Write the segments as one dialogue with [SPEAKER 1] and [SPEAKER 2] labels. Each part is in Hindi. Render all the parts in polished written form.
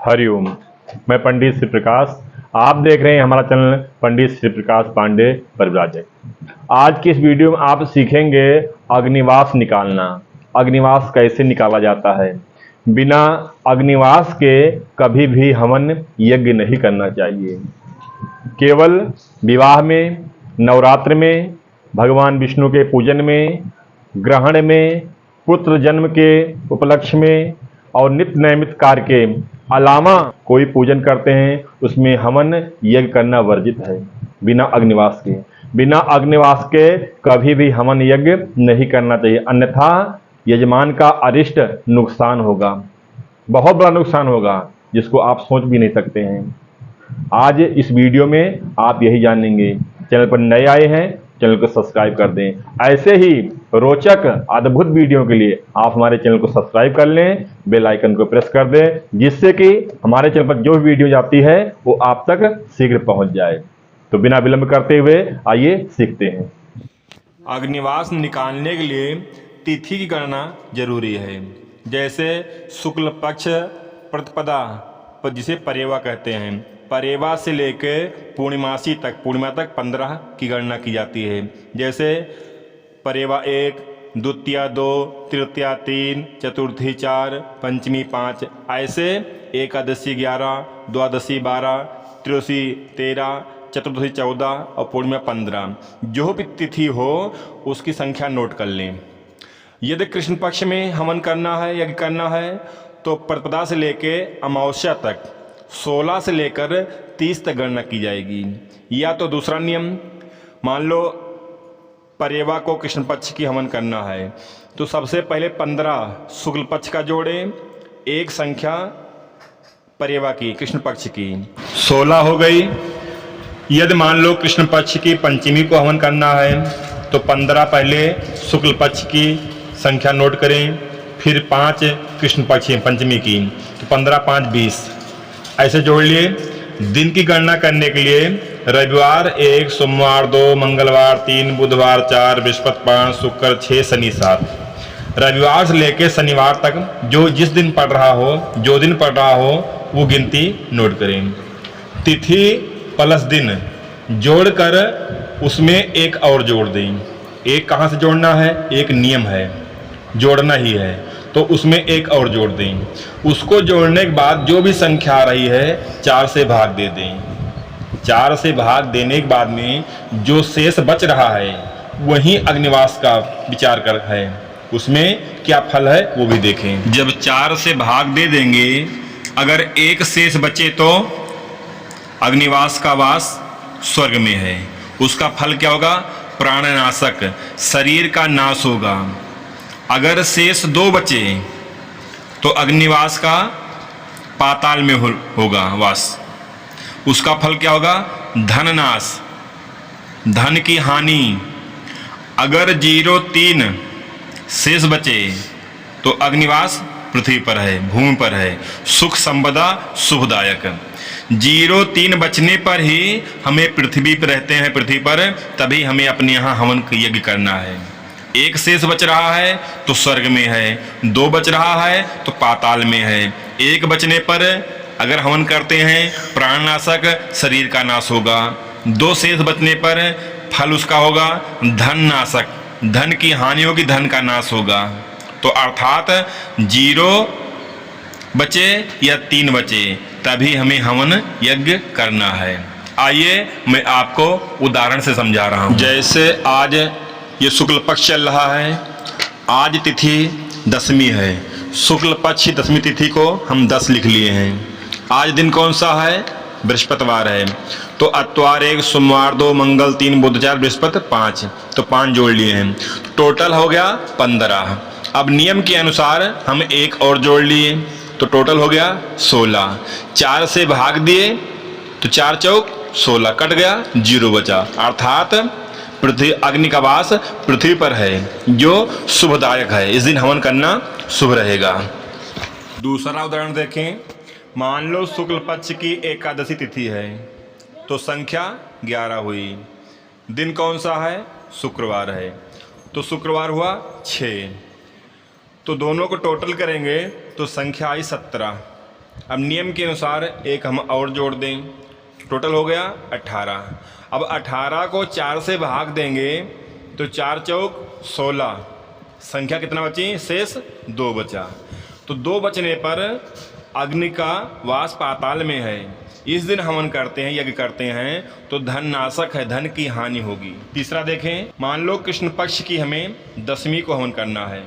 [SPEAKER 1] हरिओम। मैं पंडित श्री प्रकाश, आप देख रहे हैं हमारा चैनल पंडित श्री प्रकाश पांडे परिव्राजक। आज की इस वीडियो में आप सीखेंगे अग्निवास निकालना। अग्निवास कैसे निकाला जाता है। बिना अग्निवास के कभी भी हवन यज्ञ नहीं करना चाहिए। केवल विवाह में, नवरात्र में, भगवान विष्णु के पूजन में, ग्रहण में, पुत्र जन्म के उपलक्ष्य में और नित्य नैमित कार्य के अलावा कोई पूजन करते हैं उसमें हवन यज्ञ करना वर्जित है। बिना अग्निवास के कभी भी हवन यज्ञ नहीं करना चाहिए, अन्यथा यजमान का अरिष्ट नुकसान होगा, बहुत बड़ा नुकसान होगा जिसको आप सोच भी नहीं सकते हैं। आज इस वीडियो में आप यही जानेंगे। चैनल पर नए आए हैं, चैनल को सब्सक्राइब कर दें। ऐसे ही रोचक अद्भुत वीडियो के लिए आप हमारे चैनल को सब्सक्राइब कर लें, बेल आइकन को प्रेस कर दें, जिससे कि हमारे चैनल पर जो वीडियो जाती है वो आप तक शीघ्र पहुंच जाए। तो बिना विलंब करते हुए आइए सीखते हैं।
[SPEAKER 2] अग्निवास निकालने के लिए तिथि की गणना जरूरी है। जैसे शुक्ल पक्ष प्रतिपदा जिसे परेवा कहते हैं, परेवा से लेकर पूर्णिमासी तक, पूर्णिमा तक 15 की गणना की जाती है। जैसे परेवा 1, द्वितीया 2, तृतीया 3, चतुर्थी 4, पंचमी 5, ऐसे एकादशी 11, द्वादशी 12, त्रयोदशी 13, चतुर्दशी 14 और पूर्णिमा 15। जो भी तिथि हो उसकी संख्या नोट कर लें। यदि कृष्ण पक्ष में हवन करना है, यज्ञ करना है, तो प्रतिपदा से लेकर अमावस्या तक 16 से लेकर 30 तक गणना की जाएगी। या तो दूसरा नियम, मान लो परेवा को कृष्ण पक्ष की हवन करना है तो सबसे पहले 15 शुक्ल पक्ष का जोड़ें, एक संख्या परेवा की कृष्ण पक्ष की 16 हो गई। यदि मान लो कृष्ण पक्ष की पंचमी को हवन करना है तो 15 पहले शुक्ल पक्ष की संख्या नोट करें, फिर 5 कृष्ण पक्ष पंचमी की, तो 15 5 20 ऐसे जोड़ लिए। दिन की गणना करने के लिए रविवार 1, सोमवार 2, मंगलवार 3, बुधवार 4, बृहस्पति 5, शुक्र 6, शनि 7। रविवार से लेकर शनिवार तक जो जिस दिन पड़ रहा हो वो गिनती नोट करें। तिथि प्लस दिन जोड़कर उसमें एक और जोड़ दें। एक कहाँ से जोड़ना है, एक नियम है, जोड़ना ही है, तो उसमें एक और जोड़ दें। उसको जोड़ने के बाद जो भी संख्या आ रही है 4 से भाग दे दें। 4 से भाग देने के बाद में जो शेष बच रहा है वही अग्निवास का विचार कर है, उसमें क्या फल है वो भी देखें। जब 4 से भाग दे देंगे, अगर एक शेष बचे तो अग्निवास का वास स्वर्ग में है। उसका फल क्या होगा, प्राणनाशक, शरीर का नाश होगा। अगर शेष 2 बचे तो अग्निवास का पाताल में होगा वास। उसका फल क्या होगा, धन नाश, धन की हानि। अगर 0-3 शेष बचे तो अग्निवास पृथ्वी पर है, भूमि पर है, सुख संपदा शुभदायक। 0-3 बचने पर ही हमें पृथ्वी पर रहते हैं, पृथ्वी पर, तभी हमें अपने यहाँ हवन यज्ञ करना है। 1 शेष बच रहा है तो स्वर्ग में है, 2 बच रहा है तो पाताल में है। 1 बचने पर अगर हवन करते हैं प्राणनाशक, शरीर का नाश होगा। 2 शेष बचने पर फल उसका होगा धन नाशक, धन की हानि होगी, धन का नाश होगा। तो अर्थात 0 बचे या 3 बचे तभी हमें हवन यज्ञ करना है। आइए मैं आपको उदाहरण से समझा रहा हूँ। जैसे आज ये शुक्ल पक्ष चल रहा है, आज तिथि दशमी है। शुक्ल पक्ष दशमी तिथि को हम 10 लिख लिए हैं। आज दिन कौन सा है, बृहस्पतिवार है, तो अतवार 1, सोमवार 2, मंगल 3, बुध 4, बृहस्पति 5, तो 5 जोड़ लिए हैं। टोटल हो गया 15। अब नियम के अनुसार हम एक और जोड़ लिए तो टोटल हो गया 16। 4 से भाग दिए तो 4 चौक 16, कट गया, 0 बचा। अर्थात पृथ्वी अग्नि का वास पृथ्वी पर है जो शुभदायक है। इस दिन हवन करना शुभ रहेगा। दूसरा उदाहरण देखें। मान लो शुक्ल पक्ष की एकादशी तिथि है तो संख्या 11 हुई। दिन कौन सा है, शुक्रवार है, तो शुक्रवार हुआ 6। तो दोनों को टोटल करेंगे तो संख्या आई 17। अब नियम के अनुसार एक हम और जोड़ दें, टोटल हो गया 18। अब 18 को 4 से भाग देंगे तो 4 चौक 16, संख्या कितना बची? शेष 2 बचा। तो 2 बचने पर अग्नि का वास पाताल में है, इस दिन हवन करते हैं, यज्ञ करते हैं तो धन नाशक है, धन की हानि होगी। तीसरा देखें, मान लो कृष्ण पक्ष की हमें दशमी को हवन करना है,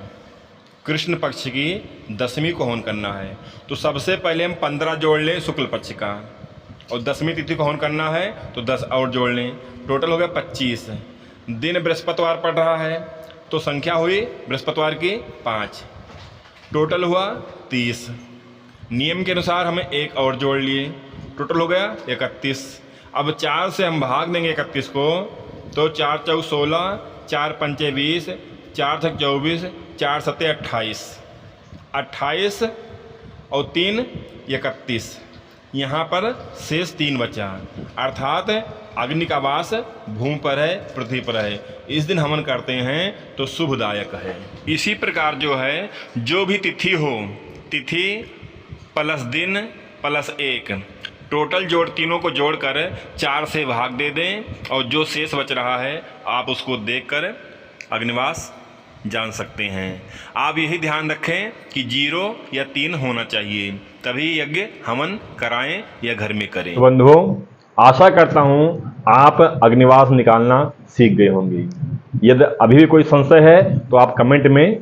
[SPEAKER 2] कृष्ण पक्ष की दशमी को हवन करना है, तो सबसे पहले हम 15 जोड़ लें शुक्ल पक्ष का, और दशमी तिथि को हवन करना है तो 10 और जोड़ लें, टोटल हो गया 25। दिन बृहस्पतिवार पड़ रहा है तो संख्या हुई बृहस्पतिवार की 5, टोटल हुआ 30। नियम के अनुसार हमें एक और जोड़ लिए, टोटल हो गया 31। अब 4 से हम भाग देंगे 31 को तो 4 चौक 16, 4 पंचे 20, 4 छक 24, 4 सत्ते 28, 28 और 3 31। यहाँ पर शेष 3 बचा, अर्थात अग्नि का वास भूमि पर है, पृथ्वी पर है, इस दिन हवन करते हैं तो शुभदायक है। इसी प्रकार जो है, जो भी तिथि हो, तिथि प्लस दिन प्लस 1, टोटल जोड़ तीनों को जोड़कर 4 से भाग दे दें और जो शेष बच रहा है आप उसको देखकर अग्निवास जान सकते हैं। आप यही ध्यान रखें कि 0 या 3 होना चाहिए, तभी यज्ञ हवन कराएं या घर में करें।
[SPEAKER 1] तो बंधुओं, आशा करता हूं आप अग्निवास निकालना सीख गए होंगे। यदि अभी भी कोई संशय है तो आप कमेंट में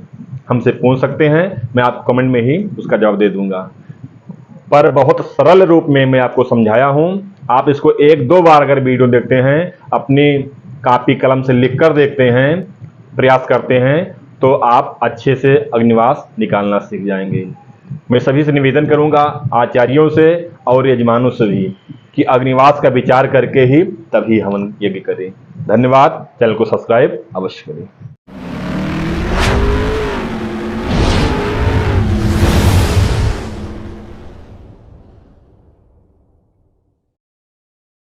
[SPEAKER 1] हमसे पूछ सकते हैं, मैं आपको कमेंट में ही उसका जवाब दे दूंगा। पर बहुत सरल रूप में मैं आपको समझाया हूं, आप इसको 1-2 बार अगर वीडियो देखते हैं, अपनी कॉपी कलम से लिख कर देखते हैं, प्रयास करते हैं, तो आप अच्छे से अग्निवास निकालना सीख जाएंगे। मैं सभी से निवेदन करूंगा, आचार्यों से और यजमानों से भी, कि अग्निवास का विचार करके ही तभी हवन यज्ञ करें। धन्यवाद। चैनल को सब्सक्राइब अवश्य करें।